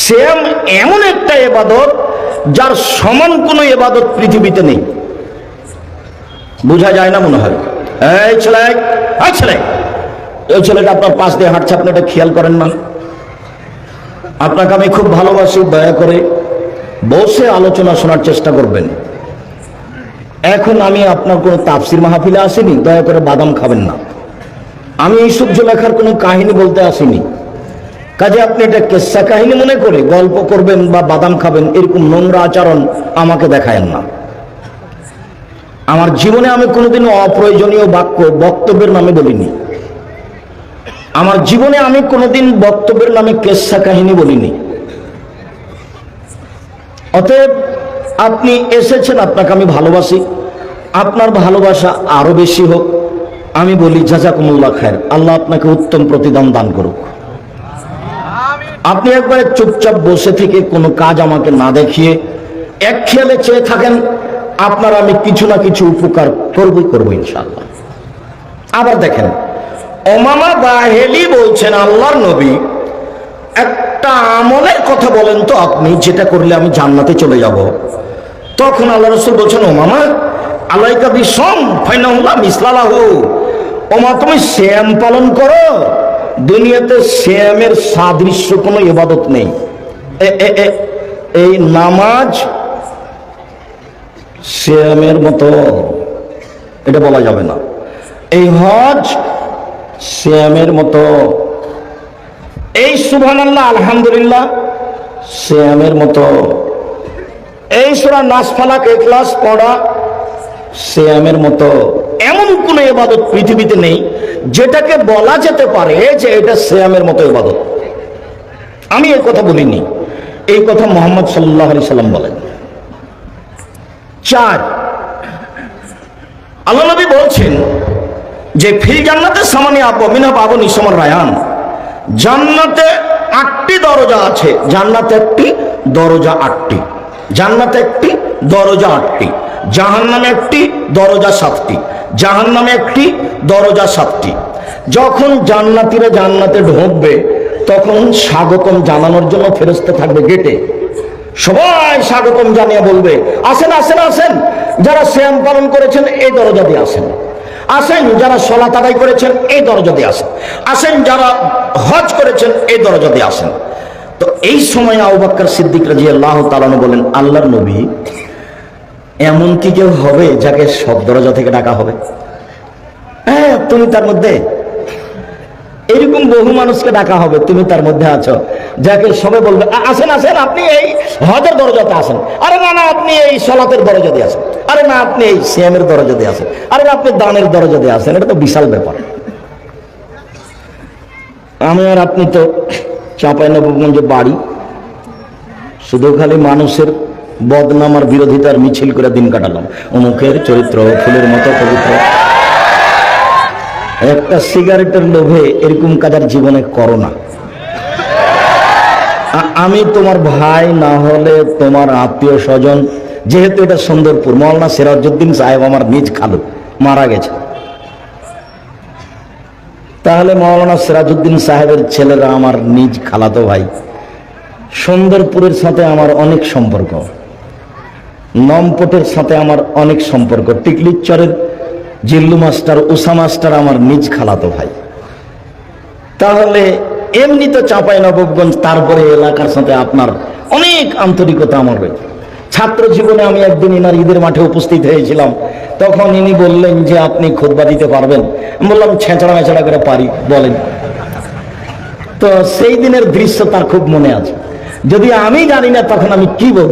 সিয়াম এমন একটা ইবাদত যার সমান কোনো ইবাদত পৃথিবীতে নেই। বোঝা যায় না মনে হয়? এই ছেলে, এই ছেলে, এই ছেলেটা আপনার পাশ দিয়ে হাঁটছে, আপনি এটা খেয়াল করেন না? আপনাকে আমি খুব ভালোবাসি, দয়া করে বসে আলোচনা শোনার চেষ্টা করবেন। এখন আমি আপনার কোনো তাফসির মাহফিলে আসিনি, দয়া করে বাদাম খাবেন না। আমি এই সূর্য লেখার কোনো কাহিনী বলতে আসিনি। কাজে আপনি এটা কেসা কাহিনী মনে করে গল্প করবেন বা বাদাম খাবেন, এরকম নোংরা আচরণ আমাকে দেখায়েন না। আমার জীবনে আমি কোনোদিন অপ্রয়োজনীয় বাক্য বক্তব্যের নামে বলিনি। আমার জীবনে আমি কোনোদিন বক্তব্যের নামে কেসা কাহিনী বলিনি। অতএব আপনি এসেছেন, আপনাকে আমি ভালোবাসি, আপনার ভালোবাসা আরো বেশি হোক। আমি বলি জাযাকুমুল্লাহ খায়র, আল্লাহ আপনাকে উত্তম প্রতিদান দান করুক। আপনি একবারে চুপচাপ বসে থেকে কোনো কাজ আমাকে না দেখিয়ে এক খেয়ালে চেয়ে থাকেন, আপনার আমি কিছু না কিছু উপকার করবো ইনশাআল্লাহ। আবার দেখেন, ওমামা বাহেলি বলছেন, আল্লাহর নবী একটা আমলের কথা বলেন তো আপনি, যেটা করলে আমি জান্নাতে চলে যাব। তখন আল্লাহ রাসূল বলছেন, ওমামা আলাইকা বিসম ফাইনাল্লাহ মিসলালাহু, ওমা তুমি সিয়াম পালন করো। দুনিয়াতে সিয়ামের সাদৃশ্য কোনো ইবাদত নেই। এই নামাজ সিয়ামের মতো এটা বলা যাবে না। এই হজ সিয়ামের মতো, এই সুবহানাল্লাহ আলহামদুলিল্লাহ সিয়ামের মতো, এই সূরা নাস ফালাক ইখলাস পড়া সিয়ামের মতো। এমন কোন ইবাদত পৃথিবীতে নেই যেটাকে বলা যেতে পারে যে এটা সিয়ামের মতো ইবাদত। আমি এই কথা বলিনি, এই কথা মুহাম্মদ সাল্লাল্লাহু আলাইহি সাল্লাম বলেন। 4, আল্লাহ নবী বলছেন যে ফিল জান্নাতে সামানিয়া আবওয়াব বাবু নিসমর রায়ান, জান্নাতে 8টি দরজা আছে। জান্নাতে একটি দরজা 8টি, জান্নাতে একটি দরজা 8টি, জাহান্নামে একটি দরজা 7টি, জাহান্নামে একটি দরজা 7টি। যখন জান্নাতীরা জান্নাতে ঢুকবে তখন স্বাগতম জানানোর জন্য ফেরেশতা থাকবে গেটে। সবাই স্বাগতম জানিয়ে বলবে, আসেন আসেন আসেন, যারা সিয়াম পালন করেছেন এই দরজা দিয়ে আসেন, আসেন যারা সালাত আদায় করেছেন এই দরজা দিয়ে আসেন, আসেন যারা হজ করেছেন এই দরজা দিয়ে আসেন। তো এই সময় আবু বকর সিদ্দিক রাদিয়াল্লাহু তাআলা বলেন, আল্লাহর নবী এমন কি কেউ হবে যাকে সব দরজা থেকে ডাকা হবে? হ্যাঁ, তুমি তার মধ্যে। এরকম বহু মানুষকে ডাকা হবে, তুমি তার মধ্যে আছো, যাকে সবাই বলবে আসেন আসেন, আপনি এই হজের দরজাতে আসেন, আরে না না আপনি এই সালাতের দরজা দিয়ে আসেন, আরে না আপনি এই সিয়ামের দরজা দিয়ে আসেন, আরে না আপনি দানের দরজা দিয়ে আসেন। এটা তো বিশাল ব্যাপার। আমি আর আপনি তো চাঁপাইনবাবগঞ্জে বাড়ি, শুধু খালি মানুষের বদনাম আর বিরোধিতার মিছিল করে দিন কাটালাম। অমুকের চরিত্র ফুলের মতো পবিত্র। একটা সিগারেটের লোভে এরকম কাজ আর জীবনে করো না। আমি তোমার ভাই না হলে তোমার আত্মীয় স্বজন, যেহেতু এটা সুন্দরপুর, মাওলানা সিরাজউদ্দিন সাহেব আমার নিজ খালু, মারা গেছে, তাহলে মাওলানা সিরাজউদ্দিন সাহেবের ছেলেরা আমার নিজ খালাতো ভাই। সুন্দরপুরের সাথে আমার অনেক সম্পর্ক, নমপটের সাথে আমার অনেক সম্পর্ক, টিকলিচরের জিল্লু মাস্টার, উষা মাস্টার আমার নিজ খালাতো ভাই। তাহলে এমনি তো চাঁপাইনবাবগঞ্জ, তারপরে এলাকার সাথে আপনার অনেক আন্তরিকতা আমার রয়েছে। ছাত্র জীবনে আমি একদিন ইনার ঈদের মাঠে উপস্থিত হয়েছিলাম, তখন ইনি বললেন যে আপনি খুতবা দিতে পারবেন? বললাম ছেঁচড়া মেচড়া করে পারি, বলেন। তো সেই দিনের দৃশ্য তার খুব মনে আছে। যদি আমি জানি না তখন আমি কি বলবো।